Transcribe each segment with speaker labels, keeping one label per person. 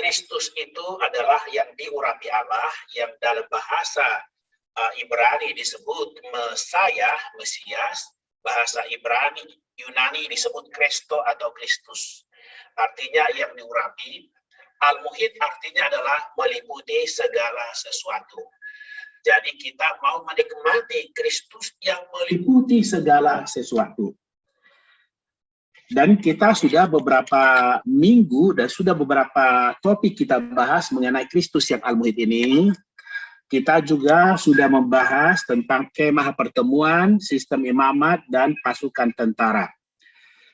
Speaker 1: Kristus itu adalah yang diurapi Allah, yang dalam bahasa Ibrani disebut Mesias, bahasa Ibrani Yunani disebut Kristo atau Kristus. Artinya yang diurapi. Al-Muhit artinya adalah meliputi segala sesuatu. Jadi kita mau menikmati Kristus yang meliputi segala sesuatu. Dan kita sudah beberapa minggu dan sudah beberapa topik kita bahas mengenai Kristus yang Al-Muhit ini. Kita juga sudah membahas tentang kemah pertemuan, sistem imamat, dan pasukan tentara.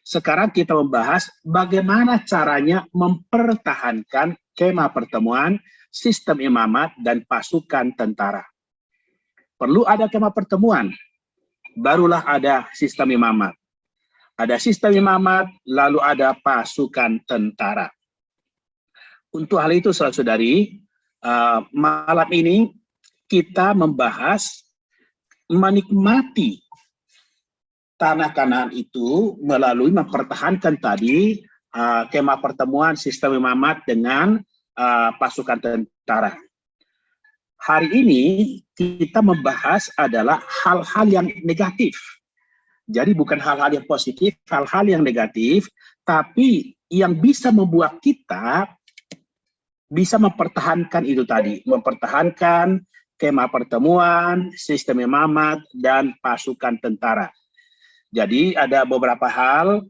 Speaker 1: Sekarang kita membahas bagaimana caranya mempertahankan kemah pertemuan, sistem imamat, dan pasukan tentara. Perlu ada kemah pertemuan, barulah ada sistem imamat. Ada sistem imamat, lalu ada pasukan tentara. Untuk hal itu, saudara-saudari, malam ini kita membahas menikmati tanah Kanaan itu melalui mempertahankan tadi kemah pertemuan, sistem imamat dengan pasukan tentara. Hari ini kita membahas adalah hal-hal yang negatif. Jadi bukan hal-hal yang positif, hal-hal yang negatif, tapi yang bisa membuat kita bisa mempertahankan itu tadi, mempertahankan kemah pertemuan, sistem imamat, dan pasukan tentara. Jadi ada beberapa hal,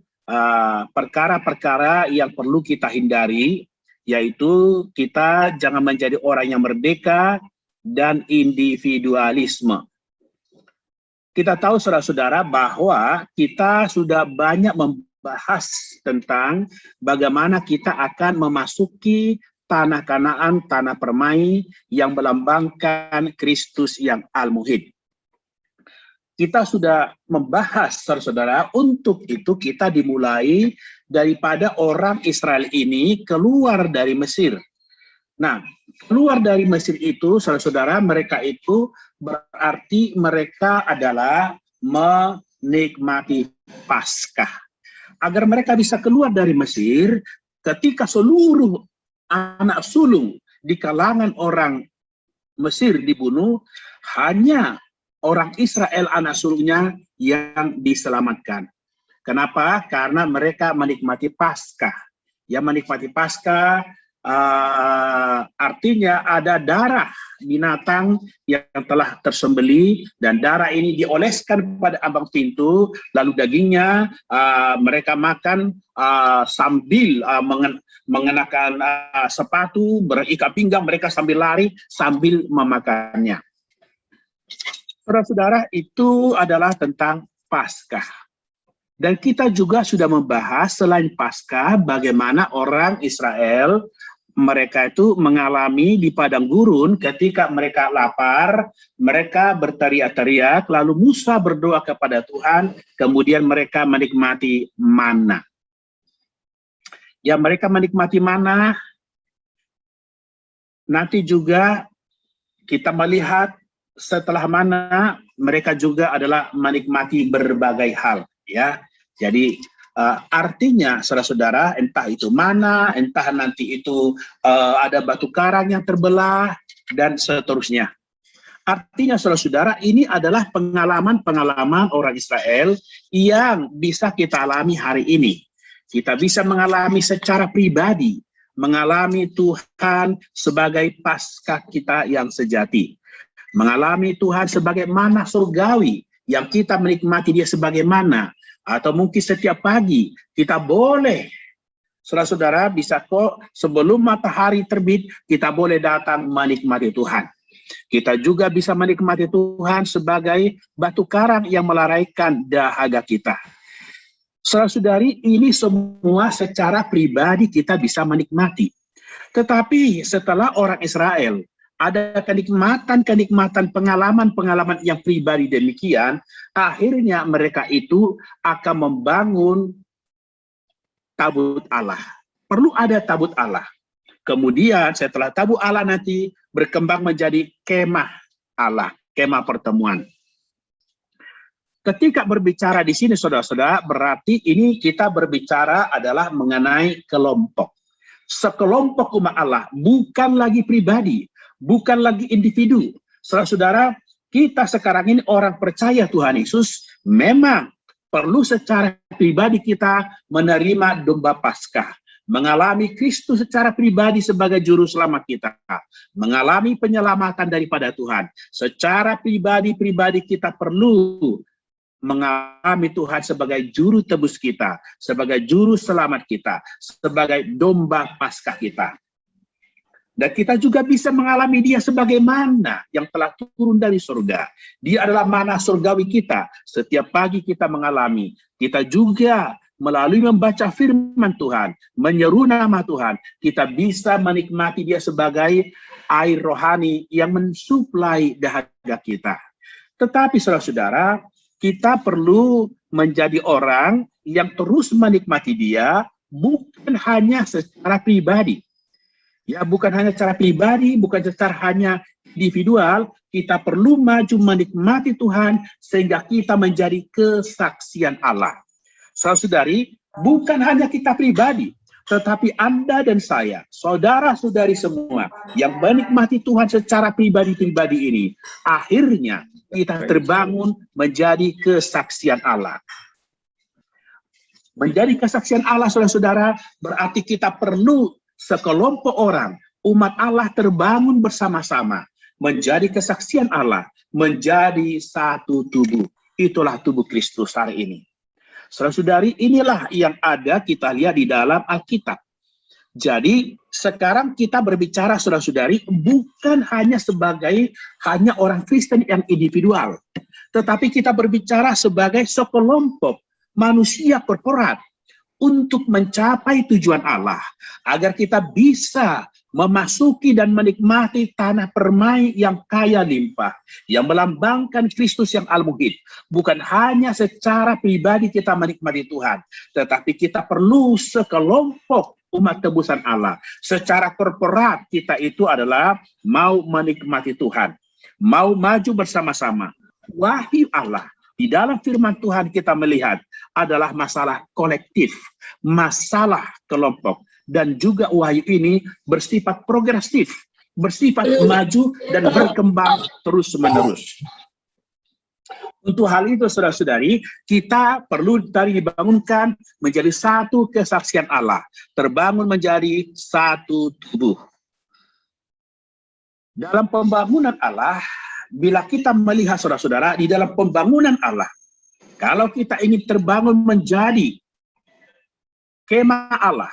Speaker 1: perkara-perkara yang perlu kita hindari, yaitu kita jangan menjadi orang yang merdeka dan individualisme. Kita tahu saudara-saudara bahwa kita sudah banyak membahas tentang bagaimana kita akan memasuki tanah Kanaan, tanah permai yang melambangkan Kristus yang Al-Muhit. Kita sudah membahas, saudara-saudara, untuk itu kita dimulai daripada orang Israel ini keluar dari Mesir. Nah, keluar dari Mesir itu, saudara-saudara, mereka itu berarti mereka adalah menikmati Paskah. Agar mereka bisa keluar dari Mesir, ketika seluruh anak sulung di kalangan orang Mesir dibunuh, hanya orang Israel anak sulungnya yang diselamatkan. Kenapa? Karena mereka menikmati Paskah. Yang menikmati Paskah artinya ada darah binatang yang telah tersembelih dan darah ini dioleskan pada ambang pintu, lalu dagingnya mereka makan sambil mengenakan sepatu, berikat pinggang, mereka sambil lari sambil memakannya. Saudara-saudara, itu adalah tentang Paskah. Dan kita juga sudah membahas selain Paskah bagaimana orang Israel mereka itu mengalami di padang gurun ketika mereka lapar, mereka berteriak-teriak, lalu Musa berdoa kepada Tuhan, kemudian mereka menikmati mana. Ya, mereka menikmati mana. Nanti juga kita melihat setelah mana mereka juga adalah menikmati berbagai hal, ya. Jadi artinya saudara-saudara, entah itu mana, entah nanti itu ada batu karang yang terbelah dan seterusnya. Artinya saudara-saudara, ini adalah pengalaman-pengalaman orang Israel yang bisa kita alami hari ini. Kita bisa mengalami secara pribadi, mengalami Tuhan sebagai Paskah kita yang sejati. Mengalami Tuhan sebagai mana surgawi, yang kita menikmati dia sebagaimana. Atau mungkin setiap pagi kita boleh, saudara-saudara, bisa kok sebelum matahari terbit, kita boleh datang menikmati Tuhan. Kita juga bisa menikmati Tuhan sebagai batu karang yang melaraikan dahaga kita. Saudara-saudari, ini semua secara pribadi kita bisa menikmati. Tetapi setelah orang Israel ada kenikmatan-kenikmatan, pengalaman-pengalaman yang pribadi demikian, akhirnya mereka itu akan membangun tabut Allah. Perlu ada tabut Allah. Kemudian setelah tabut Allah nanti berkembang menjadi kemah Allah, kemah pertemuan. Ketika berbicara di sini saudara-saudara, berarti ini kita berbicara adalah mengenai kelompok. sekelompok umat Allah, bukan lagi pribadi, bukan lagi individu. Saudara-saudara, kita sekarang ini orang percaya Tuhan Yesus, memang perlu secara pribadi kita menerima domba Paskah, mengalami Kristus secara pribadi sebagai juru selamat kita, mengalami penyelamatan daripada Tuhan. Secara pribadi-pribadi kita perlu mengalami Tuhan sebagai juru tebus kita, sebagai juru selamat kita, sebagai domba Paskah kita. Dan kita juga bisa mengalami dia sebagai mana yang telah turun dari surga. Dia adalah mana surgawi kita. Setiap pagi kita mengalami. Kita juga melalui membaca firman Tuhan, menyeru nama Tuhan, kita bisa menikmati dia sebagai air rohani yang mensuplai dahaga kita. Tetapi saudara-saudara, kita perlu menjadi orang yang terus menikmati dia, bukan hanya secara pribadi. Ya, bukan hanya secara pribadi, bukan secara hanya individual, kita perlu maju menikmati Tuhan sehingga kita menjadi kesaksian Allah. Saudari, bukan hanya kita pribadi, tetapi Anda dan saya, saudara-saudari semua yang menikmati Tuhan secara pribadi-pribadi ini, akhirnya kita terbangun menjadi kesaksian Allah. Menjadi kesaksian Allah, saudara-saudara, berarti kita perlu sekelompok orang, umat Allah terbangun bersama-sama, menjadi kesaksian Allah, menjadi satu tubuh. Itulah tubuh Kristus hari ini. Saudara-saudari, inilah yang ada kita lihat di dalam Alkitab. Jadi, sekarang kita berbicara, saudara-saudari, bukan hanya sebagai hanya orang Kristen yang individual, tetapi kita berbicara sebagai sekelompok manusia korporat untuk mencapai tujuan Allah, agar kita bisa memasuki dan menikmati tanah permai yang kaya limpah, yang melambangkan Kristus yang al-muhid. Bukan hanya secara pribadi kita menikmati Tuhan, tetapi kita perlu sekelompok umat tebusan Allah. Secara korporat kita itu adalah mau menikmati Tuhan, mau maju bersama-sama. Wahyu Allah di dalam firman Tuhan kita melihat adalah masalah kolektif, masalah kelompok, dan juga wahyu ini bersifat progresif, bersifat maju dan berkembang terus-menerus. Untuk hal itu, saudara-saudari, kita perlu dibangunkan menjadi satu kesaksian Allah, terbangun menjadi satu tubuh. Dalam pembangunan Allah, bila kita melihat saudara-saudara, di dalam pembangunan Allah, kalau kita ingin terbangun menjadi kemah Allah,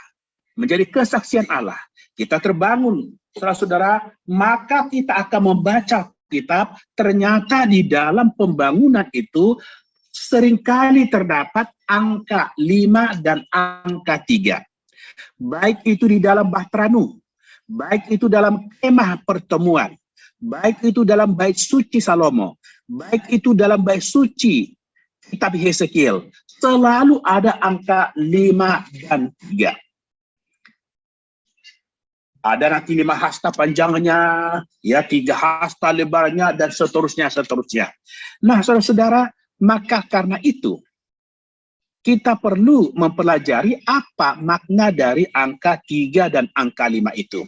Speaker 1: menjadi kesaksian Allah, kita terbangun, saudara-saudara, maka kita akan membaca kitab. Ternyata di dalam pembangunan itu seringkali terdapat angka 5 dan angka 3. Baik itu di dalam Bahtera Nuh, baik itu dalam kemah pertemuan, baik itu dalam bait suci Salomo, baik itu dalam bait suci kitab Hesekiel, selalu ada angka 5 dan 3. Ada nanti 5 hasta panjangnya, ya 3 hasta lebarnya, dan seterusnya. Nah, saudara-saudara, maka karena itu kita perlu mempelajari apa makna dari angka 3 dan angka 5 itu.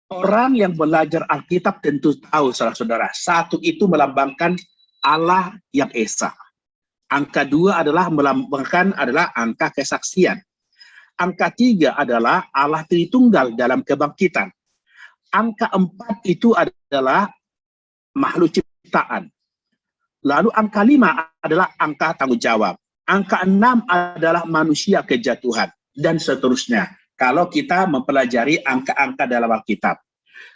Speaker 1: Orang yang belajar Alkitab tentu tahu, saudara-saudara, 1 itu melambangkan Allah yang Esa. Angka 2 adalah melambangkan angka kesaksian. Angka 3 adalah Allah Tritunggal dalam kebangkitan. Angka 4 itu adalah makhluk ciptaan. Lalu angka 5 adalah angka tanggung jawab. Angka 6 adalah manusia kejatuhan, dan seterusnya. Kalau kita mempelajari angka-angka dalam Alkitab.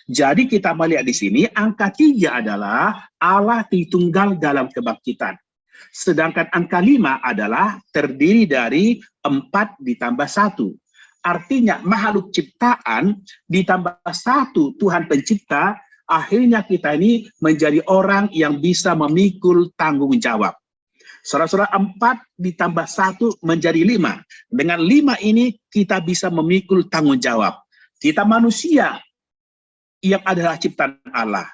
Speaker 1: Jadi kita melihat di sini, angka 3 adalah Allah Tritunggal dalam kebangkitan. Sedangkan angka 5 adalah terdiri dari 4 ditambah 1. Artinya makhluk ciptaan ditambah 1 Tuhan pencipta, akhirnya kita ini menjadi orang yang bisa memikul tanggung jawab. Saudara-saudara, 4 ditambah 1 menjadi 5. Dengan 5 ini kita bisa memikul tanggung jawab. Kita manusia yang adalah ciptaan Allah.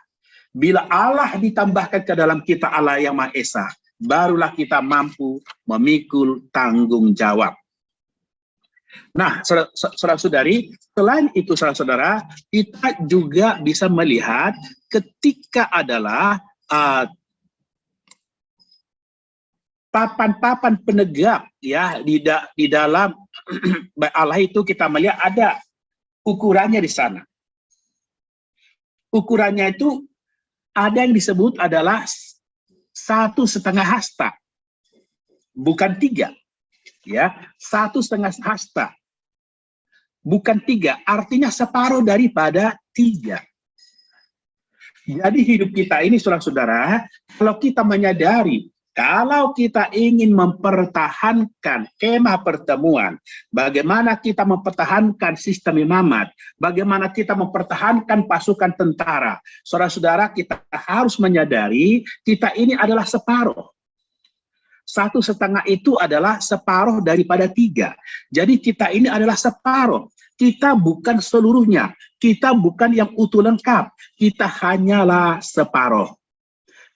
Speaker 1: Bila Allah ditambahkan ke dalam kita Allah yang Maha Esa, barulah kita mampu memikul tanggung jawab. Nah, saudara-saudari, selain itu saudara-saudara, kita juga bisa melihat ketika adalah papan-papan penegak ya di dalam Allah itu kita melihat ada ukurannya di sana. Ukurannya itu ada yang disebut adalah 1,5 hasta, bukan 3, ya 1,5 hasta, bukan 3, artinya separuh daripada 3. Jadi hidup kita ini, saudara-saudara, kalau kita menyadari, kalau kita ingin mempertahankan kemah pertemuan, bagaimana kita mempertahankan sistem imamat, bagaimana kita mempertahankan pasukan tentara, saudara-saudara, kita harus menyadari kita ini adalah separuh. 1,5 itu adalah separuh daripada 3. Jadi kita ini adalah separuh. Kita bukan seluruhnya. Kita bukan yang utuh lengkap. Kita hanyalah separuh.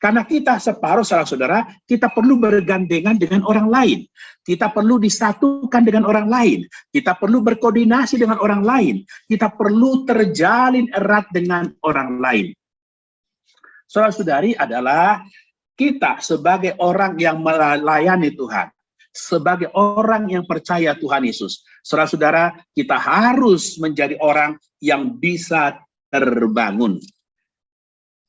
Speaker 1: Karena kita separuh, saudara-saudara, kita perlu bergandengan dengan orang lain. Kita perlu disatukan dengan orang lain. Kita perlu berkoordinasi dengan orang lain. Kita perlu terjalin erat dengan orang lain. Saudara-saudari adalah kita sebagai orang yang melayani Tuhan. Sebagai orang yang percaya Tuhan Yesus. Saudara-saudara, kita harus menjadi orang yang bisa terbangun.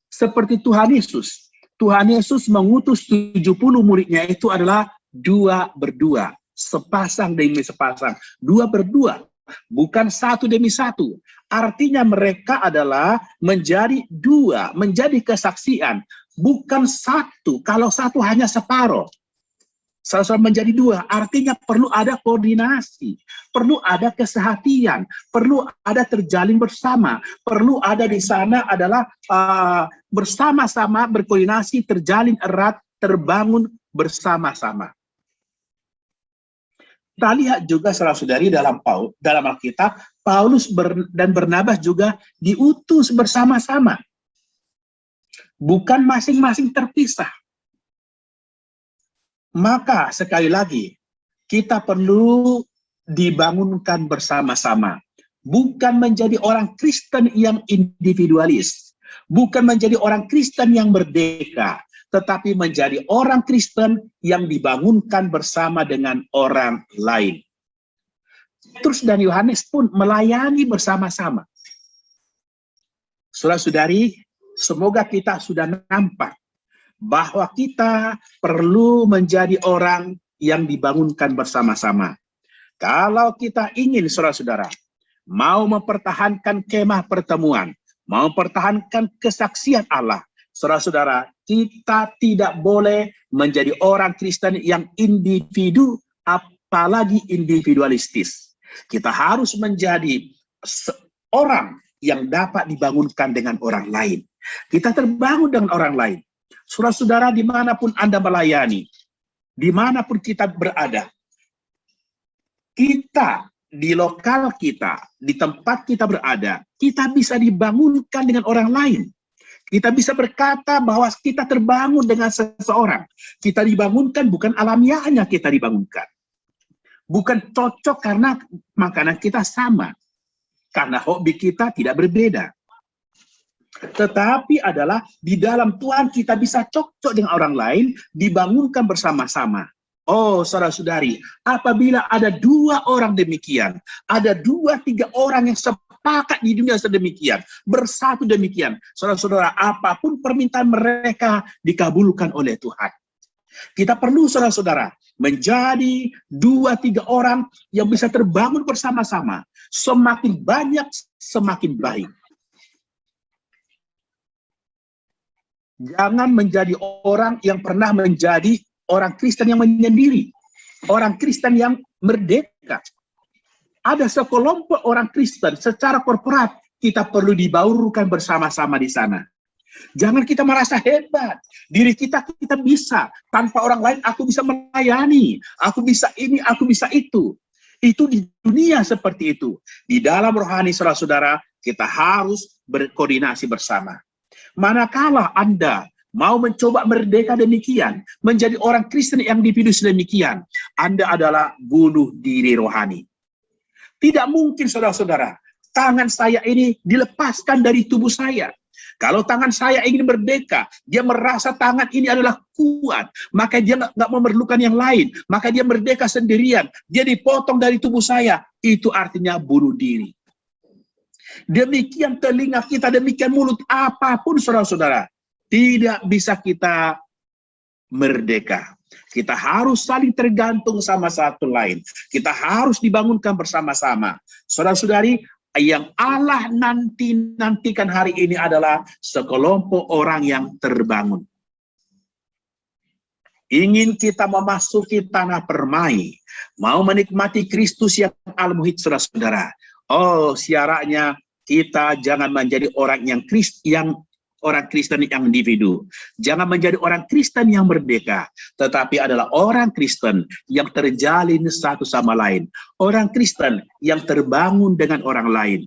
Speaker 1: Seperti Tuhan Yesus. Tuhan Yesus mengutus 70 muridnya itu adalah 2 berdua, sepasang demi sepasang, 2 berdua, bukan 1 demi 1. Artinya mereka adalah menjadi 2, menjadi kesaksian, bukan 1. Kalau 1 hanya separuh. Saudara menjadi 2, artinya perlu ada koordinasi, perlu ada kesehatian, perlu ada terjalin bersama, perlu ada di sana adalah bersama-sama berkoordinasi, terjalin erat, terbangun bersama-sama. Kita lihat juga saudara-saudari dalam Alkitab, Paulus dan Barnabas juga diutus bersama-sama, bukan masing-masing terpisah. Maka sekali lagi, kita perlu dibangunkan bersama-sama. Bukan menjadi orang Kristen yang individualis. Bukan menjadi orang Kristen yang merdeka. Tetapi menjadi orang Kristen yang dibangunkan bersama dengan orang lain. Petrus dan Yohanes pun melayani bersama-sama. Saudara-saudari, semoga kita sudah nampak bahwa kita perlu menjadi orang yang dibangunkan bersama-sama. Kalau kita ingin, saudara-saudara, mau mempertahankan kemah pertemuan, mau mempertahankan kesaksian Allah, saudara-saudara, kita tidak boleh menjadi orang Kristen yang individu, apalagi individualistis. Kita harus menjadi orang yang dapat dibangunkan dengan orang lain. Kita terbangun dengan orang lain. Saudara-saudara, dimanapun Anda melayani, dimanapun kita berada, kita, di lokal kita, di tempat kita berada, kita bisa dibangunkan dengan orang lain. Kita bisa berkata bahwa kita terbangun dengan seseorang. Kita dibangunkan bukan alamiahnya kita dibangunkan. Bukan cocok karena makanan kita sama. Karena hobi kita tidak berbeda. Tetapi adalah di dalam Tuhan kita bisa cocok dengan orang lain, dibangunkan bersama-sama. Oh, saudara-saudari, apabila ada 2 orang demikian, ada 2-3 orang yang sepakat di dunia sedemikian, bersatu demikian, saudara-saudara, apapun permintaan mereka dikabulkan oleh Tuhan. Kita perlu, saudara-saudara, menjadi 2-3 orang yang bisa terbangun bersama-sama. Semakin banyak, semakin baik. Jangan menjadi orang yang pernah menjadi orang Kristen yang menyendiri. Orang Kristen yang merdeka. Ada sekelompok orang Kristen secara korporat, kita perlu dibaurkan bersama-sama di sana. Jangan kita merasa hebat. Diri kita bisa. Tanpa orang lain, aku bisa melayani. Aku bisa ini, aku bisa itu. Itu di dunia seperti itu. Di dalam rohani, saudara-saudara, kita harus berkoordinasi bersama. Manakala Anda mau mencoba merdeka demikian, menjadi orang Kristen yang individu sedemikian, Anda adalah bunuh diri rohani. Tidak mungkin, saudara-saudara, tangan saya ini dilepaskan dari tubuh saya. Kalau tangan saya ingin merdeka, dia merasa tangan ini adalah kuat, maka dia nggak memerlukan yang lain, maka dia merdeka sendirian, dia dipotong dari tubuh saya, itu artinya bunuh diri. Demikian telinga kita, demikian mulut, apapun saudara-saudara, tidak bisa kita merdeka. Kita harus saling tergantung sama satu lain. Kita harus dibangunkan bersama-sama. Saudara-saudari, yang Allah nantikan hari ini adalah sekelompok orang yang terbangun. Ingin kita memasuki tanah permai, mau menikmati Kristus yang al-muhid, saudara-saudara. Oh, syaratnya kita jangan menjadi orang yang orang Kristen yang individu. Jangan menjadi orang Kristen yang merdeka, tetapi adalah orang Kristen yang terjalin satu sama lain. Orang Kristen yang terbangun dengan orang lain.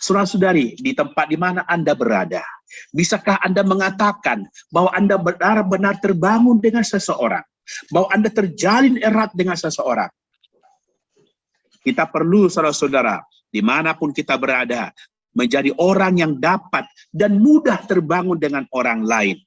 Speaker 1: Saudara-saudari, di tempat di mana Anda berada, bisakah Anda mengatakan bahwa Anda benar-benar terbangun dengan seseorang? Bahwa Anda terjalin erat dengan seseorang? Kita perlu, saudara-saudara, dimanapun kita berada, menjadi orang yang dapat dan mudah terbangun dengan orang lain.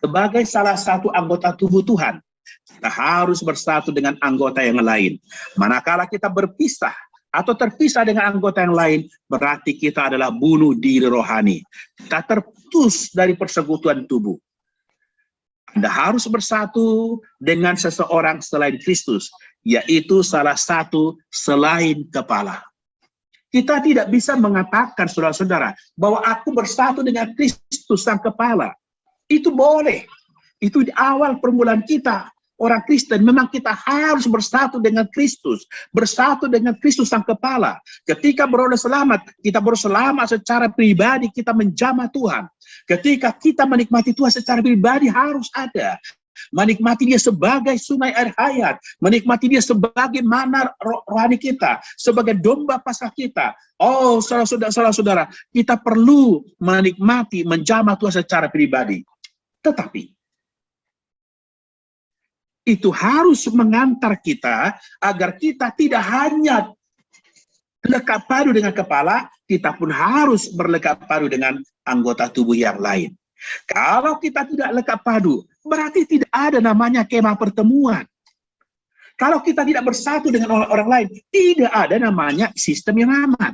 Speaker 1: Sebagai salah satu anggota tubuh Tuhan, kita harus bersatu dengan anggota yang lain. Manakala kita berpisah atau terpisah dengan anggota yang lain, berarti kita adalah bunuh diri rohani. Kita terputus dari persekutuan tubuh. Anda harus bersatu dengan seseorang selain Kristus, yaitu salah satu selain kepala. Kita tidak bisa mengatakan, saudara-saudara, bahwa aku bersatu dengan Kristus sang kepala. Itu boleh. Itu di awal permulaan kita. Orang Kristen, memang kita harus bersatu dengan Kristus. Bersatu dengan Kristus sang kepala. Ketika beroleh selamat, kita baru selamat secara pribadi, kita menjamah Tuhan. Ketika kita menikmati Tuhan secara pribadi, harus ada. Menikmati dia sebagai sungai air hayat, menikmati dia sebagai mana rohani kita, sebagai domba pasrah kita. Oh, saudara-saudara, kita perlu menikmati, menjamah Tuhan secara pribadi. Tetapi itu harus mengantar kita agar kita tidak hanya lekat padu dengan kepala, kita pun harus berlekat padu dengan anggota tubuh yang lain. Kalau kita tidak lekat padu, berarti tidak ada namanya kemah pertemuan. Kalau kita tidak bersatu dengan orang lain, tidak ada namanya sistem imamat.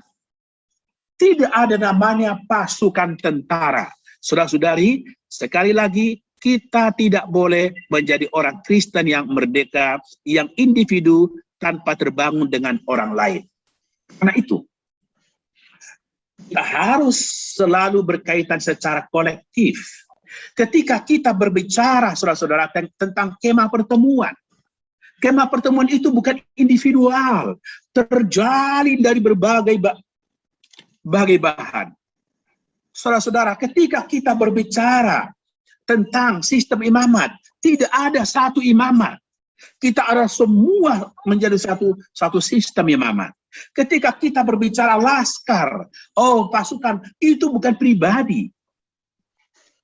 Speaker 1: Tidak ada namanya pasukan tentara. Saudara-saudari, sekali lagi, kita tidak boleh menjadi orang Kristen yang merdeka, yang individu tanpa terbangun dengan orang lain. Karena itu, kita harus selalu berkaitan secara kolektif. Ketika kita berbicara, saudara-saudara, tentang kemah pertemuan. Kemah pertemuan itu bukan individual, terjalin dari berbagai bahan. Saudara-saudara, ketika kita berbicara tentang sistem imamat, tidak ada satu imamat. Kita ada semua menjadi satu sistem imamat. Ketika kita berbicara laskar, oh pasukan, itu bukan pribadi.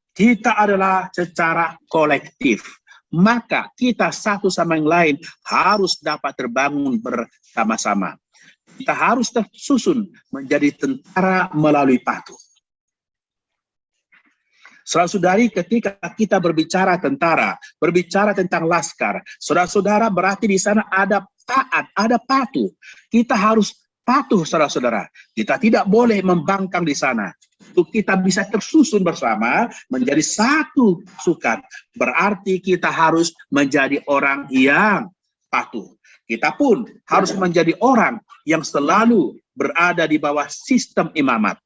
Speaker 1: Kita adalah secara kolektif. Maka kita satu sama yang lain harus dapat terbangun bersama-sama. Kita harus tersusun menjadi tentara melalui patuh. Saudara-saudari, ketika kita berbicara tentara, berbicara tentang laskar, saudara-saudara, berarti di sana ada taat, ada patuh. Kita harus patuh, saudara-saudara. Kita tidak boleh membangkang di sana. Untuk kita bisa tersusun bersama menjadi satu sukat, berarti kita harus menjadi orang yang patuh. Kita pun harus menjadi orang yang selalu berada di bawah sistem imamat.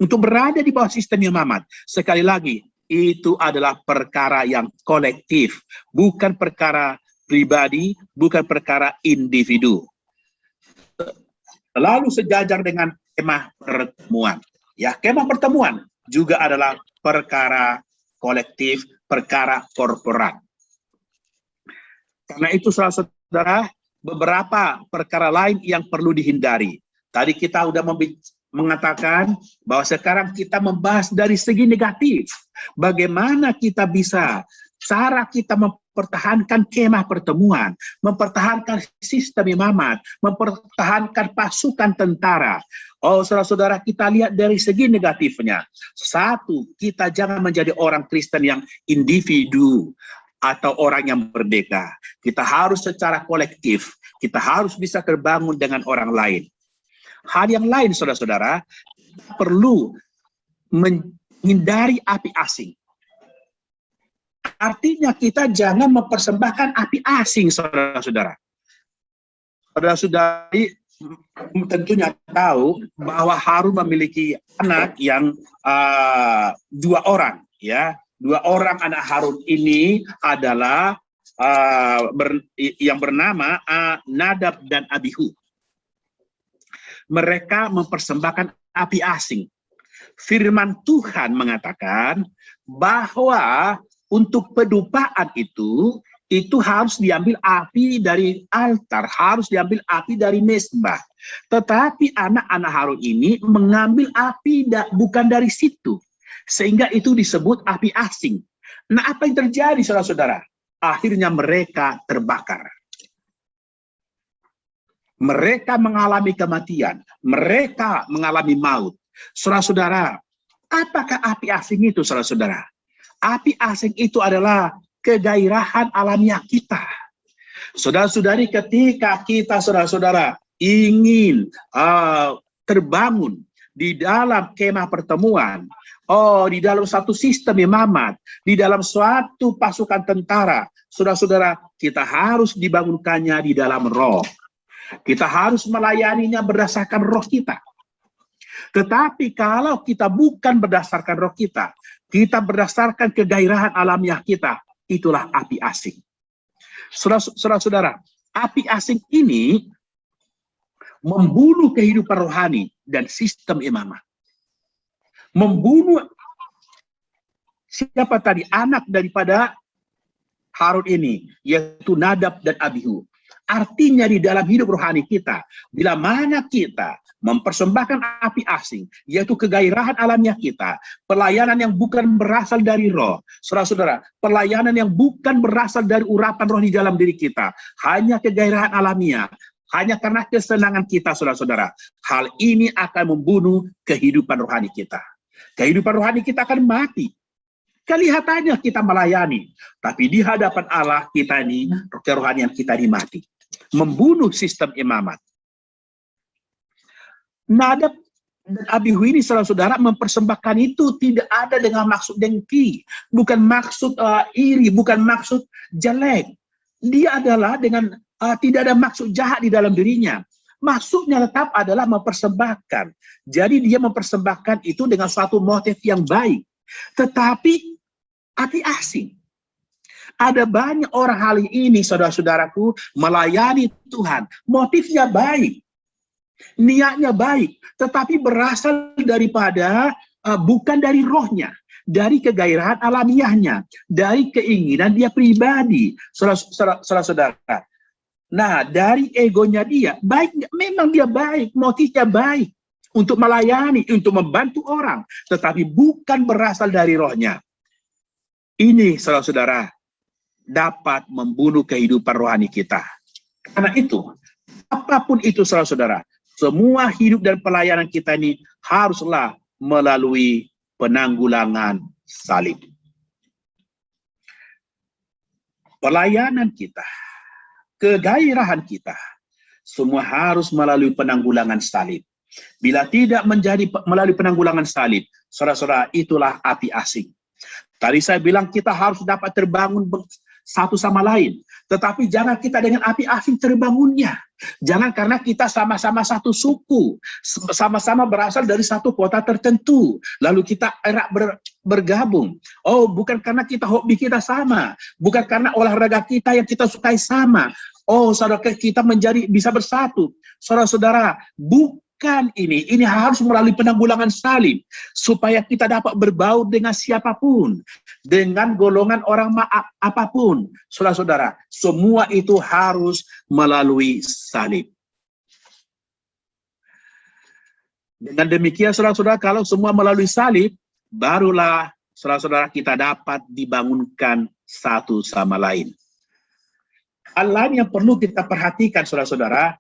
Speaker 1: Untuk berada di bawah sistem imamat, sekali lagi, itu adalah perkara yang kolektif, bukan perkara pribadi, bukan perkara individu. Lalu sejajar dengan kemah pertemuan. Ya, kemah pertemuan juga adalah perkara kolektif, perkara korporat. Karena itu, saudara-saudara, beberapa perkara lain yang perlu dihindari. Tadi kita sudah mengatakan bahwa sekarang kita membahas dari segi negatif. Bagaimana kita bisa, cara kita mempertahankan kemah pertemuan, mempertahankan sistem imamat, mempertahankan pasukan tentara. Oh, saudara-saudara, kita lihat dari segi negatifnya. Satu, kita jangan menjadi orang Kristen yang individu atau orang yang berbeda. Kita harus secara kolektif, kita harus bisa terbangun dengan orang lain. Hal yang lain, saudara-saudara, kita perlu menghindari api asing. Artinya kita jangan mempersembahkan api asing, saudara-saudara. Saudara-saudari tentunya tahu bahwa Harun memiliki anak yang 2 orang, ya. 2 orang anak Harun ini adalah yang bernama Nadab dan Abihu. Mereka mempersembahkan api asing. Firman Tuhan mengatakan bahwa untuk pedupaan itu harus diambil api dari altar, harus diambil api dari mezbah. Tetapi anak-anak Harun ini mengambil api bukan dari situ, sehingga itu disebut api asing. Nah, apa yang terjadi, saudara-saudara? Akhirnya mereka terbakar. Mereka mengalami kematian, mereka mengalami maut. Saudara-saudara, apakah api asing itu, saudara-saudara? Api asing itu adalah kegairahan alamiah kita. Saudara-saudari, ketika kita, saudara-saudara, ingin terbangun di dalam kemah pertemuan, di dalam satu sistem imamat, di dalam suatu pasukan tentara, saudara-saudara, kita harus dibangunkannya di dalam roh. Kita harus melayaninya berdasarkan roh kita. Tetapi kalau kita bukan berdasarkan roh kita berdasarkan kegairahan alamiah kita, itulah api asing. Saudara-saudara, api asing ini membunuh kehidupan rohani dan sistem imamat. Membunuh siapa tadi? Anak daripada Harun ini, yaitu Nadab dan Abihu. Artinya di dalam hidup rohani kita, bila mana kita mempersembahkan api asing, yaitu kegairahan alamiah kita, pelayanan yang bukan berasal dari roh, saudara-saudara, pelayanan yang bukan berasal dari urapan roh di dalam diri kita, hanya kegairahan alamiah, hanya karena kesenangan kita, saudara-saudara, hal ini akan membunuh kehidupan rohani kita. Kehidupan rohani kita akan mati. Kelihatannya kita melayani, tapi di hadapan Allah kita ini, kerohanian kita dimati. Membunuh sistem imamat. Nadab dan Abihu ini, saudara-saudara, mempersembahkan itu tidak ada dengan maksud dengki, bukan maksud iri, bukan maksud jelek. Dia adalah dengan tidak ada maksud jahat di dalam dirinya. Maksudnya tetap adalah mempersembahkan. Jadi dia mempersembahkan itu dengan suatu motif yang baik. Tetapi api asing. Ada banyak orang hari ini, saudara-saudaraku, melayani Tuhan. Motifnya baik. Niatnya baik, tetapi berasal daripada bukan dari rohnya, dari kegairahan alamiahnya, dari keinginan dia pribadi, saudara-saudara. Nah, dari egonya dia, baik, memang dia baik, motifnya baik untuk melayani, untuk membantu orang, tetapi bukan berasal dari rohnya. Ini, saudara-saudara, dapat membunuh kehidupan rohani kita. Karena itu, apapun itu, saudara-saudara, semua hidup dan pelayanan kita ini haruslah melalui penanggulangan salib. Pelayanan kita, kegairahan kita, semua harus melalui penanggulangan salib. Bila tidak menjadi melalui penanggulangan salib, saudara-saudara, itulah api asing. Tadi saya bilang kita harus dapat terbangun satu sama lain. Tetapi jangan kita dengan api asing terbangunnya. Jangan karena kita sama-sama satu suku, sama-sama berasal dari satu kota tertentu, lalu kita erat bergabung. Oh, bukan karena kita hobi kita sama, bukan karena olahraga kita yang kita sukai sama. Oh, saudara, kita bisa bersatu. Saudara-saudara, bukan ini harus melalui penanggulangan salib supaya kita dapat berbaur dengan siapapun, dengan golongan orang apapun. Saudara-saudara, semua itu harus melalui salib. Dengan demikian, saudara-saudara, kalau semua melalui salib, barulah saudara-saudara kita dapat dibangunkan satu sama lain. Hal lain yang perlu kita perhatikan, saudara-saudara,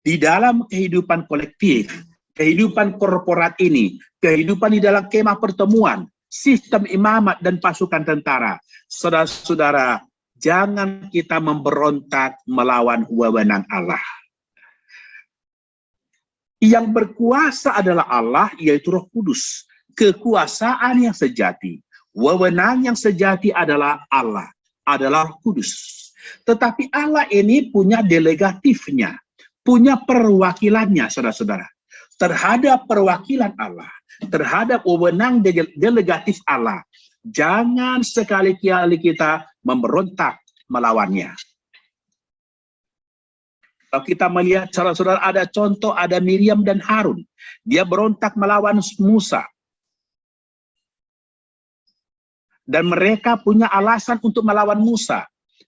Speaker 1: di dalam kehidupan kolektif, kehidupan korporat ini, kehidupan di dalam kemah pertemuan, sistem imamat dan pasukan tentara, saudara-saudara, jangan kita memberontak melawan wewenang Allah. Yang berkuasa adalah Allah, yaitu Roh Kudus. Kekuasaan yang sejati, wewenang yang sejati adalah Allah, adalah Roh Kudus. Tetapi Allah ini punya delegatifnya, punya perwakilannya, saudara-saudara. Terhadap perwakilan Allah, terhadap wewenang delegatif Allah, jangan sekali-kali kita memberontak melawannya. Kalau kita melihat, saudara-saudara, ada contoh, ada Miriam dan Harun. Dia berontak melawan Musa. Dan mereka punya alasan untuk melawan Musa.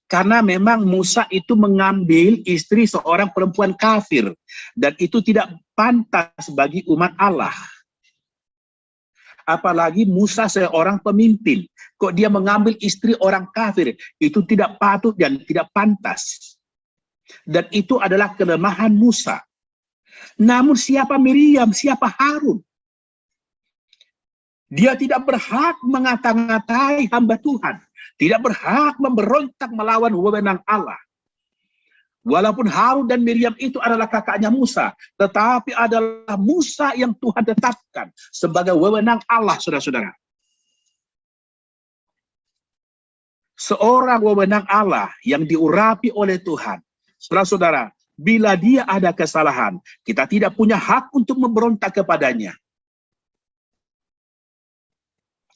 Speaker 1: Karena memang Musa itu mengambil istri seorang perempuan kafir. Dan itu tidak pantas bagi umat Allah. Apalagi Musa seorang pemimpin. Kok dia mengambil istri orang kafir? Itu tidak patut dan tidak pantas. Dan itu adalah kelemahan Musa. Namun siapa Miriam? Siapa Harun? Dia tidak berhak mengata-ngatai hamba Tuhan. Tidak berhak memberontak melawan wewenang Allah. Walaupun Harun dan Miriam itu adalah kakaknya Musa, tetapi adalah Musa yang Tuhan tetapkan sebagai wewenang Allah, saudara-saudara. Seorang wewenang Allah yang diurapi oleh Tuhan, saudara-saudara, bila dia ada kesalahan, kita tidak punya hak untuk memberontak kepadanya.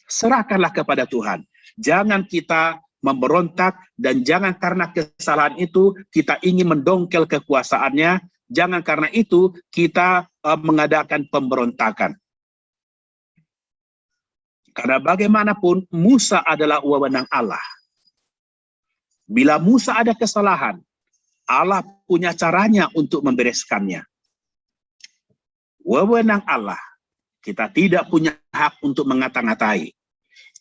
Speaker 1: Serahkanlah kepada Tuhan. Jangan kita memberontak, dan jangan karena kesalahan itu kita ingin mendongkel kekuasaannya. Jangan karena itu kita mengadakan pemberontakan. Karena bagaimanapun Musa adalah wewenang Allah. Bila Musa ada kesalahan, Allah punya caranya untuk membereskannya. Wewenang Allah. Kita tidak punya hak untuk mengata-ngatai.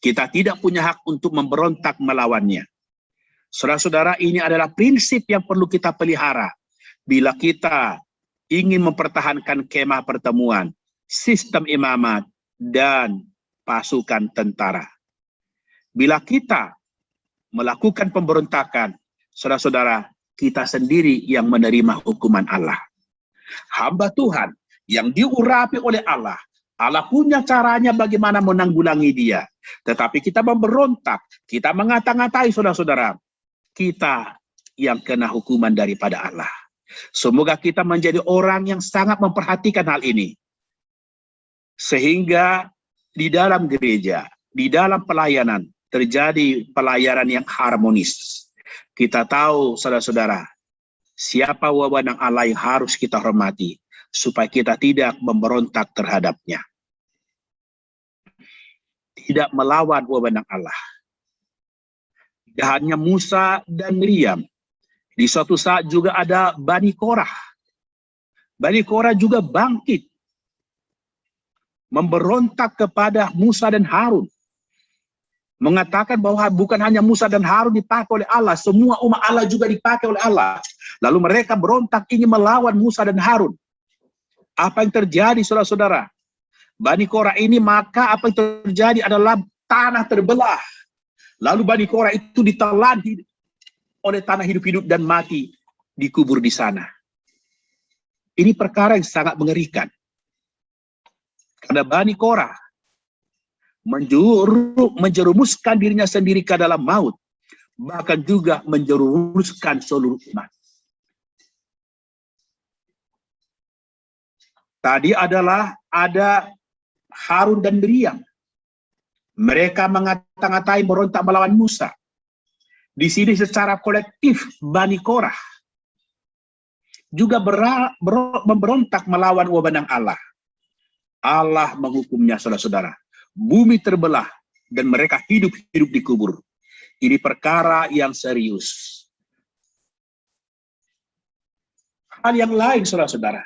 Speaker 1: Kita tidak punya hak untuk memberontak melawannya. Saudara-saudara, ini adalah prinsip yang perlu kita pelihara. Bila kita ingin mempertahankan kemah pertemuan, sistem imamat, dan pasukan tentara. Bila kita melakukan pemberontakan, saudara-saudara, kita sendiri yang menerima hukuman Allah. Hamba Tuhan yang diurapi oleh Allah, Allah punya caranya bagaimana menanggulangi dia. Tetapi kita memberontak, kita mengata-ngatai, saudara-saudara, kita yang kena hukuman daripada Allah. Semoga kita menjadi orang yang sangat memperhatikan hal ini. Sehingga di dalam gereja, di dalam pelayanan, terjadi pelayanan yang harmonis. Kita tahu, saudara-saudara, siapa wewenang Allah yang harus kita hormati, supaya kita tidak memberontak terhadapnya. Tidak melawan wewenang Allah. Tidak hanya Musa dan Miriam. Di suatu saat juga ada Bani Korah. Bani Korah juga bangkit. Memberontak kepada Musa dan Harun. Mengatakan bahwa bukan hanya Musa dan Harun dipakai oleh Allah. Semua umat Allah juga dipakai oleh Allah. Lalu mereka berontak ingin melawan Musa dan Harun. Apa yang terjadi, saudara-saudara? Bani Korah ini, maka apa yang terjadi adalah tanah terbelah. Lalu Bani Korah itu ditelan oleh tanah hidup-hidup dan mati, dikubur di sana. Ini perkara yang sangat mengerikan. Karena Bani Korah menjerumuskan dirinya sendiri ke dalam maut, bahkan juga menjerumuskan seluruh umat. Tadi adalah ada Harun dan Miriam. Mereka mengata-ngatai berontak melawan Musa. Di sini secara kolektif Bani Korah juga memberontak melawan wewenang Allah. Allah menghukumnya, saudara-saudara. Bumi terbelah dan mereka hidup-hidup dikubur. Ini perkara yang serius. Hal yang lain, saudara-saudara.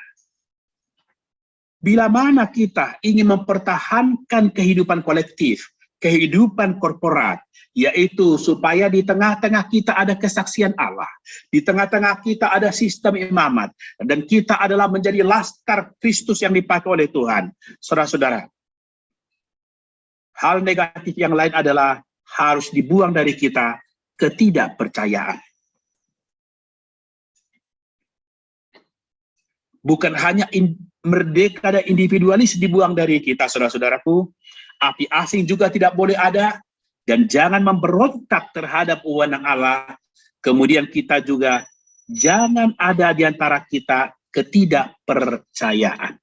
Speaker 1: Bila mana kita ingin mempertahankan kehidupan kolektif, kehidupan korporat, yaitu supaya di tengah-tengah kita ada kesaksian Allah, di tengah-tengah kita ada sistem imamat, dan kita adalah menjadi laskar Kristus yang dipakai oleh Tuhan. Saudara-saudara, hal negatif yang lain adalah harus dibuang dari kita ketidakpercayaan. Bukan hanya merdeka dan individualis dibuang dari kita, saudara-saudaraku, api asing juga tidak boleh ada, dan jangan memberontak terhadap wewenang Allah. Kemudian kita juga jangan ada di antara kita ketidakpercayaan.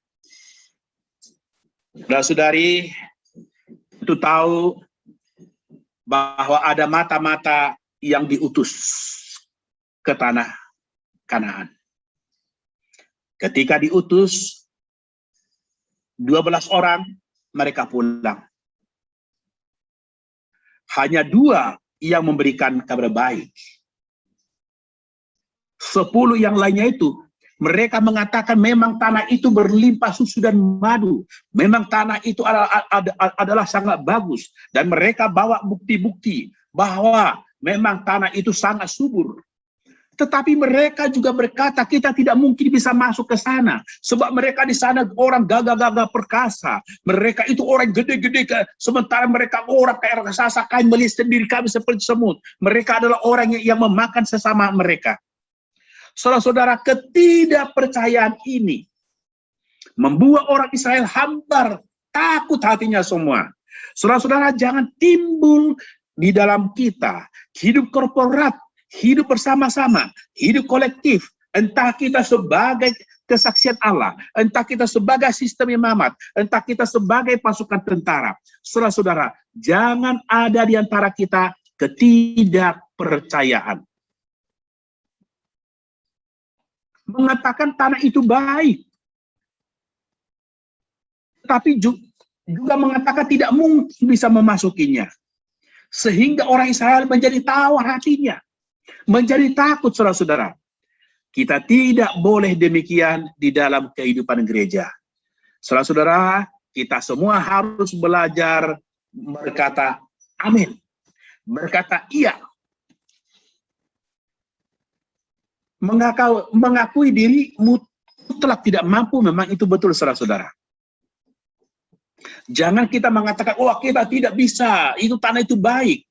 Speaker 1: Saudara-saudari, itu tahu bahwa ada mata-mata yang diutus ke tanah Kanaan. Ketika diutus 12 orang, mereka pulang. Hanya 2 yang memberikan kabar baik. 10 yang lainnya itu, mereka mengatakan memang tanah itu berlimpah susu dan madu. Memang tanah itu adalah sangat bagus. Dan mereka bawa bukti-bukti bahwa memang tanah itu sangat subur. Tetapi mereka juga berkata, kita tidak mungkin bisa masuk ke sana. Sebab mereka di sana orang gagah-gagah perkasa. Mereka itu orang gede-gede. Sementara mereka orang kayak raksasa, kain melis sendiri kami seperti semut. Mereka adalah orang yang memakan sesama mereka. Saudara-saudara, ketidakpercayaan ini membuat orang Israel hambar, takut hatinya semua. Saudara-saudara, jangan timbul di dalam kita hidup korporat, hidup bersama-sama, hidup kolektif, entah kita sebagai kesaksian Allah, entah kita sebagai sistem imamat, entah kita sebagai pasukan tentara. Saudara-saudara, jangan ada di antara kita ketidakpercayaan. Mengatakan tanah itu baik, tapi juga mengatakan tidak mungkin bisa memasukinya. Sehingga orang Israel menjadi tawar hatinya, menjadi takut, saudara-saudara. Kita tidak boleh demikian di dalam kehidupan gereja. Saudara-saudara, kita semua harus belajar berkata amin, berkata iya. Mengakui diri mutlak tidak mampu, memang itu betul, saudara-saudara. Jangan kita mengatakan, oh kita tidak bisa, itu tanah itu baik.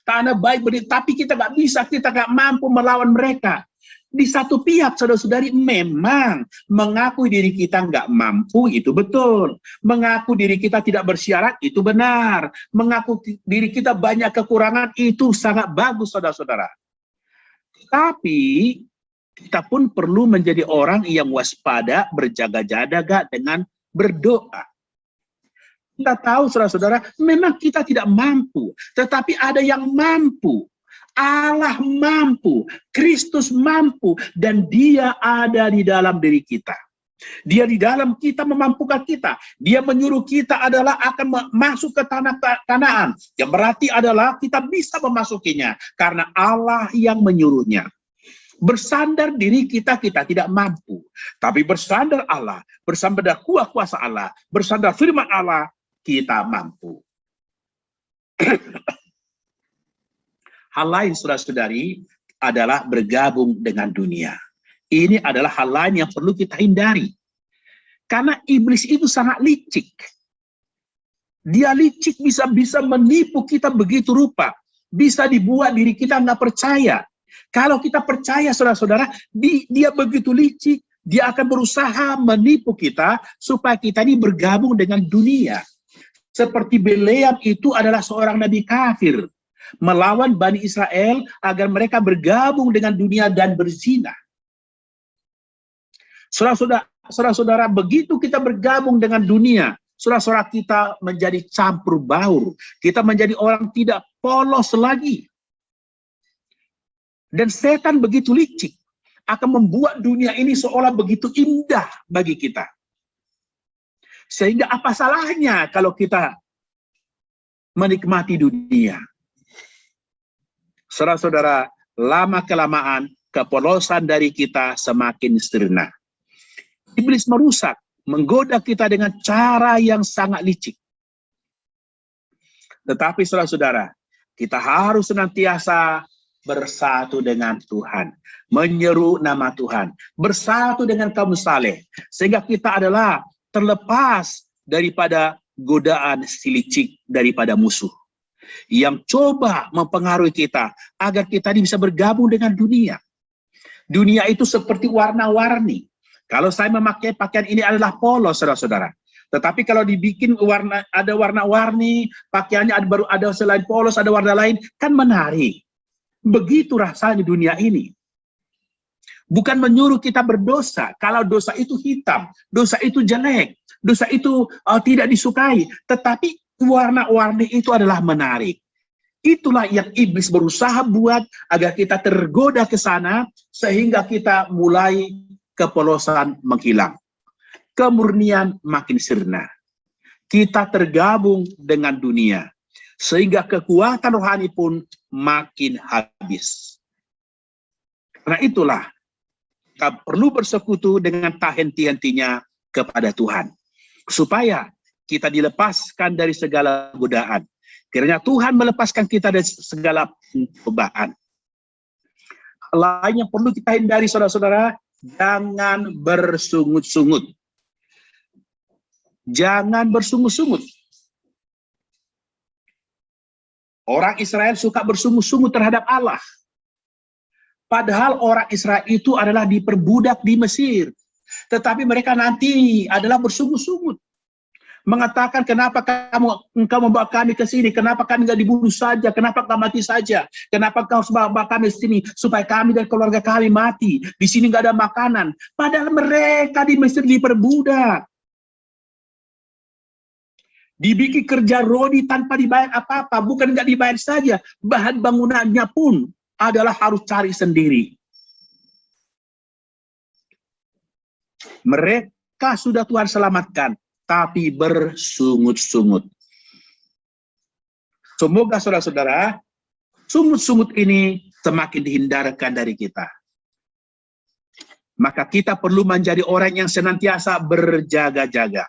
Speaker 1: Tanah baik, tapi kita nggak bisa, kita nggak mampu melawan mereka. Di satu pihak, saudara-saudari, memang mengakui diri kita nggak mampu, itu betul. Mengaku diri kita tidak bersyarat, itu benar. Mengaku diri kita banyak kekurangan, itu sangat bagus, saudara-saudara. Tapi kita pun perlu menjadi orang yang waspada, berjaga-jaga dengan berdoa. Kita tahu, saudara-saudara, memang kita tidak mampu, tetapi ada yang mampu. Allah mampu, Kristus mampu, dan Dia ada di dalam diri kita. Dia di dalam kita memampukan kita. Dia menyuruh kita adalah akan masuk ke tanah Kanaan. Yang berarti adalah kita bisa memasukinya, karena Allah yang menyuruhnya. Bersandar diri kita tidak mampu, tapi bersandar Allah, bersandar kuasa Allah, bersandar firman Allah, kita mampu. Hal lain, saudara-saudari, adalah bergabung dengan dunia. Ini adalah hal lain yang perlu kita hindari. Karena iblis itu sangat licik. Dia licik, bisa menipu kita begitu rupa. Bisa dibuat diri kita nggak percaya. Kalau kita percaya, saudara-saudara, dia begitu licik, dia akan berusaha menipu kita supaya kita ini bergabung dengan dunia. Seperti Bileam itu adalah seorang nabi kafir, melawan Bani Israel agar mereka bergabung dengan dunia dan berzina. Saudara-saudara, begitu kita bergabung dengan dunia, saudara-saudara, kita menjadi campur baur. Kita menjadi orang tidak polos lagi. Dan setan begitu licik, akan membuat dunia ini seolah begitu indah bagi kita. Sehingga apa salahnya kalau kita menikmati dunia? Saudara-saudara, lama-kelamaan kepolosan dari kita semakin sirna. Iblis merusak, menggoda kita dengan cara yang sangat licik. Tetapi saudara-saudara, kita harus senantiasa bersatu dengan Tuhan, menyeru nama Tuhan, bersatu dengan kaum saleh, sehingga kita adalah terlepas daripada godaan si licik daripada musuh yang coba mempengaruhi kita agar kita ini bisa bergabung dengan dunia. Dunia itu seperti warna-warni. Kalau saya memakai pakaian ini adalah polos, saudara-saudara. Tetapi kalau dibikin ada warna-warni, pakaiannya baru ada selain polos, ada warna lain, kan menarik. Begitu rasanya dunia ini. Bukan menyuruh kita berdosa. Kalau dosa itu hitam, dosa itu jelek, dosa itu tidak disukai. Tetapi warna-warni itu adalah menarik. Itulah yang iblis berusaha buat agar kita tergoda ke sana, sehingga kita mulai kepolosan menghilang. Kemurnian makin sirna. Kita tergabung dengan dunia, sehingga kekuatan rohani pun makin habis. Karena itulah, kita perlu bersekutu dengan tak henti-hentinya kepada Tuhan, supaya kita dilepaskan dari segala godaan. Kiranya Tuhan melepaskan kita dari segala cobaan. Lain yang perlu kita hindari, saudara-saudara, jangan bersungut-sungut. Jangan bersungut-sungut. Orang Israel suka bersungut-sungut terhadap Allah. Padahal orang Israel itu adalah diperbudak di Mesir. Tetapi mereka nanti adalah bersungut-sungut. Mengatakan, kenapa engkau membawa kami ke sini? Kenapa kami nggak dibunuh saja? Kenapa kau mati saja? Kenapa kau bawa kami ke sini? Supaya kami dan keluarga kami mati. Di sini nggak ada makanan. Padahal mereka di Mesir diperbudak. Dibikin kerja rodi tanpa dibayar apa-apa. Bukan nggak dibayar saja, bahan bangunannya pun adalah harus cari sendiri. Mereka sudah Tuhan selamatkan, tapi bersungut-sungut. Semoga saudara-saudara, sungut-sungut ini semakin dihindarkan dari kita. Maka kita perlu menjadi orang yang senantiasa berjaga-jaga.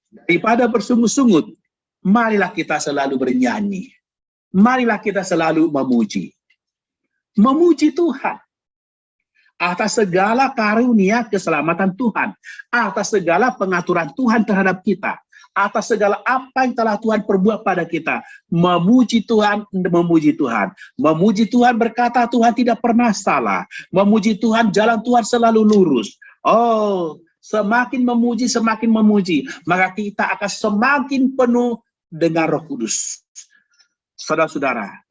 Speaker 1: Daripada bersungut-sungut, marilah kita selalu bernyanyi. Marilah kita selalu memuji. Memuji Tuhan atas segala karunia keselamatan Tuhan, atas segala pengaturan Tuhan terhadap kita, atas segala apa yang telah Tuhan perbuat pada kita. Memuji Tuhan, memuji Tuhan. Memuji Tuhan berkata Tuhan tidak pernah salah. Memuji Tuhan, jalan Tuhan selalu lurus. Oh, semakin memuji, maka kita akan semakin penuh dengan Roh Kudus. Saudara-saudara,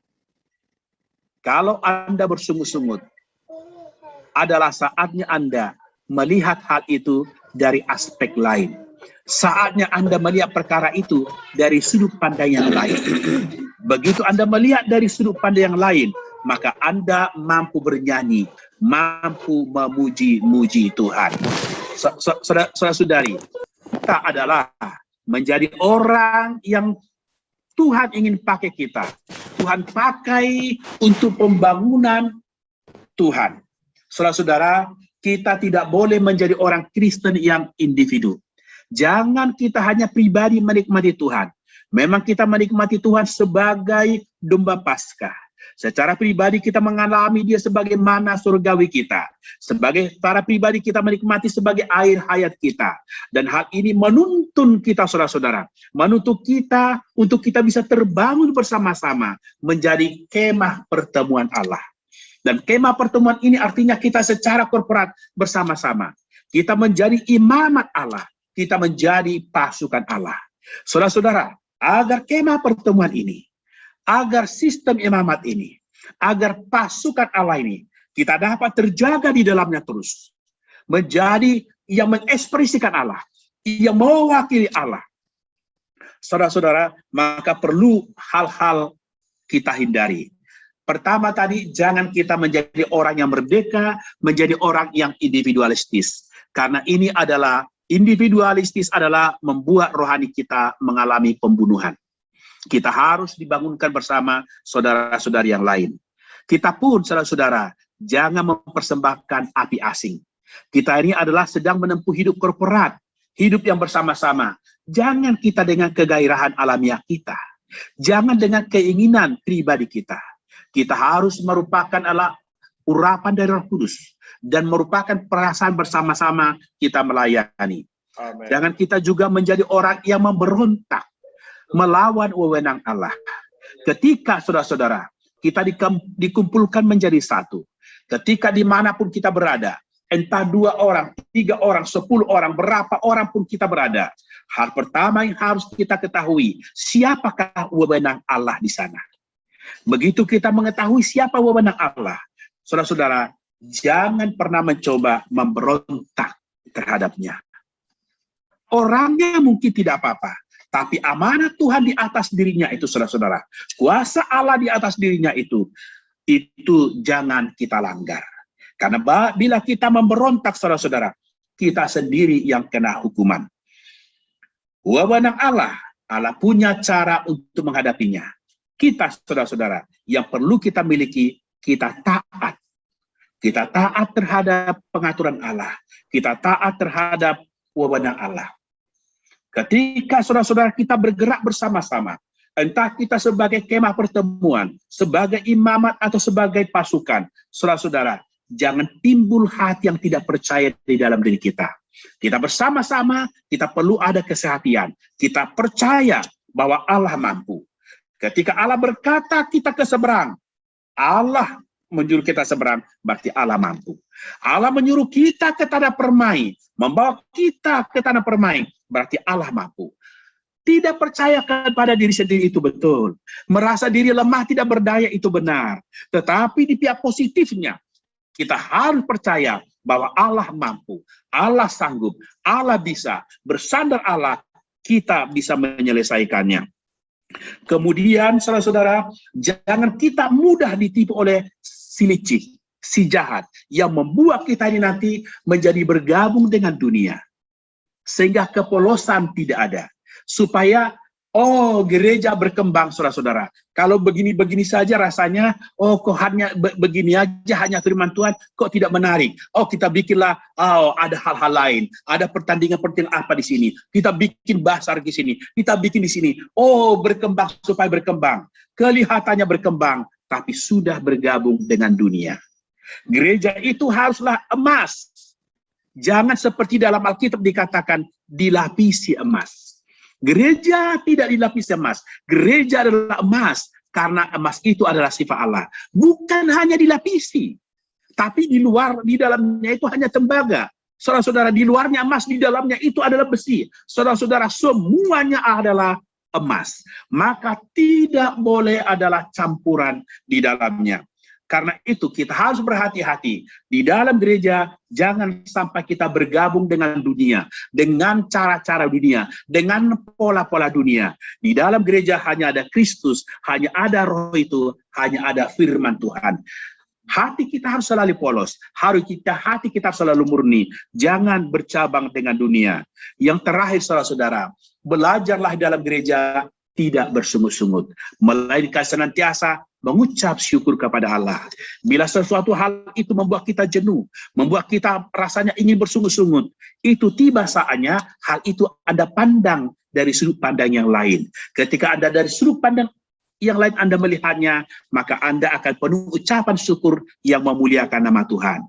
Speaker 1: kalau Anda bersungut-sungut, adalah saatnya Anda melihat hal itu dari aspek lain. Saatnya Anda melihat perkara itu dari sudut pandang yang lain. Begitu Anda melihat dari sudut pandang yang lain, maka Anda mampu bernyanyi, mampu memuji-muji Tuhan. Saudara-saudari, kita adalah menjadi orang yang Tuhan ingin pakai kita. Tuhan pakai untuk pembangunan Tuhan. Saudara-saudara, kita tidak boleh menjadi orang Kristen yang individu. Jangan kita hanya pribadi menikmati Tuhan. Memang kita menikmati Tuhan sebagai domba Paskah. Secara pribadi kita mengalami dia sebagai mana surgawi kita. Secara pribadi kita menikmati sebagai air hayat kita. Dan hal ini menuntun kita, saudara-saudara. Menuntut kita untuk kita bisa terbangun bersama-sama menjadi kemah pertemuan Allah. Dan kemah pertemuan ini artinya kita secara korporat bersama-sama. Kita menjadi imamat Allah. Kita menjadi pasukan Allah. Saudara-saudara, agar kemah pertemuan ini, agar sistem imamat ini, agar pasukan Allah ini, kita dapat terjaga di dalamnya terus. Menjadi yang mengekspresikan Allah, yang mewakili Allah. Saudara-saudara, maka perlu hal-hal kita hindari. Pertama tadi, jangan kita menjadi orang yang merdeka, menjadi orang yang individualistis. Karena ini adalah, individualistis adalah membuat rohani kita mengalami pembunuhan. Kita harus dibangunkan bersama saudara-saudari yang lain. Kita pun, saudara-saudara, jangan mempersembahkan api asing. Kita ini adalah sedang menempuh hidup korporat. hidup yang bersama-sama. Jangan kita dengan kegairahan alamiah kita. Jangan dengan keinginan pribadi kita. Kita harus merupakan urapan dari Roh Kudus dan merupakan perasaan bersama-sama kita melayani. Amen. Jangan kita juga menjadi orang yang memberontak melawan wewenang Allah. Ketika saudara-saudara kita dikumpulkan menjadi satu, ketika dimanapun kita berada, entah 2 orang, 3 orang, 10 orang, berapa orang pun kita berada, hal pertama yang harus kita ketahui, siapakah wewenang Allah di sana. Begitu kita mengetahui siapa wewenang Allah, saudara-saudara, jangan pernah mencoba memberontak terhadapnya. Orangnya mungkin tidak apa-apa, tapi amanat Tuhan di atas dirinya itu, saudara-saudara, kuasa Allah di atas dirinya itu jangan kita langgar. Karena bila kita memberontak, saudara-saudara, kita sendiri yang kena hukuman. Wewenang Allah punya cara untuk menghadapinya. Kita, saudara-saudara, yang perlu kita miliki, kita taat. Kita taat terhadap pengaturan Allah. Kita taat terhadap wewenang Allah. Ketika saudara-saudara kita bergerak bersama-sama, entah kita sebagai kemah pertemuan, sebagai imamat atau sebagai pasukan, saudara-saudara, jangan timbul hati yang tidak percaya di dalam diri kita. Kita bersama-sama, kita perlu ada kesehatian. Kita percaya bahwa Allah mampu. Ketika Allah berkata kita ke seberang, Allah menyuruh kita seberang, berarti Allah mampu. Allah menyuruh kita ke tanah permai, membawa kita ke tanah permai, berarti Allah mampu. Tidak percaya kepada diri sendiri itu betul. Merasa diri lemah, tidak berdaya itu benar. Tetapi di pihak positifnya, kita harus percaya bahwa Allah mampu, Allah sanggup, Allah bisa. Bersandar Allah, kita bisa menyelesaikannya. Kemudian, saudara-saudara, jangan kita mudah ditipu oleh si licik, si jahat, yang membuat kita ini nanti menjadi bergabung dengan dunia. Sehingga kepolosan tidak ada. Supaya, gereja berkembang, saudara-saudara. Kalau begini-begini saja rasanya, kok hanya begini aja, hanya firman Tuhan, kok tidak menarik. Kita bikinlah, ada hal-hal lain. Ada pertandingan-pertandingan apa di sini. Kita bikin basar di sini. Kita bikin di sini. Berkembang supaya berkembang. Kelihatannya berkembang, tapi sudah bergabung dengan dunia. Gereja itu haruslah emas. Jangan seperti dalam Alkitab dikatakan, dilapisi emas. Gereja tidak dilapisi emas. Gereja adalah emas, karena emas itu adalah sifat Allah. Bukan hanya dilapisi, tapi di dalamnya itu hanya tembaga. Saudara-saudara, di luarnya emas, di dalamnya itu adalah besi. Saudara-saudara, semuanya adalah emas. Maka tidak boleh adalah campuran di dalamnya. Karena itu kita harus berhati-hati. Di dalam gereja, jangan sampai kita bergabung dengan dunia, dengan cara-cara dunia, dengan pola-pola dunia. Di dalam gereja hanya ada Kristus, hanya ada Roh itu, hanya ada firman Tuhan. Hati kita harus selalu polos, hati kita selalu murni. Jangan bercabang dengan dunia. Yang terakhir, saudara-saudara, belajarlah dalam gereja tidak bersungut-sungut, melainkan senantiasa mengucap syukur kepada Allah. Bila sesuatu hal itu membuat kita jenuh, membuat kita rasanya ingin bersungut-sungut, itu tiba saatnya hal itu Anda pandang dari sudut pandang yang lain. Ketika Anda dari sudut pandang yang lain Anda melihatnya, maka Anda akan penuh ucapan syukur yang memuliakan nama Tuhan.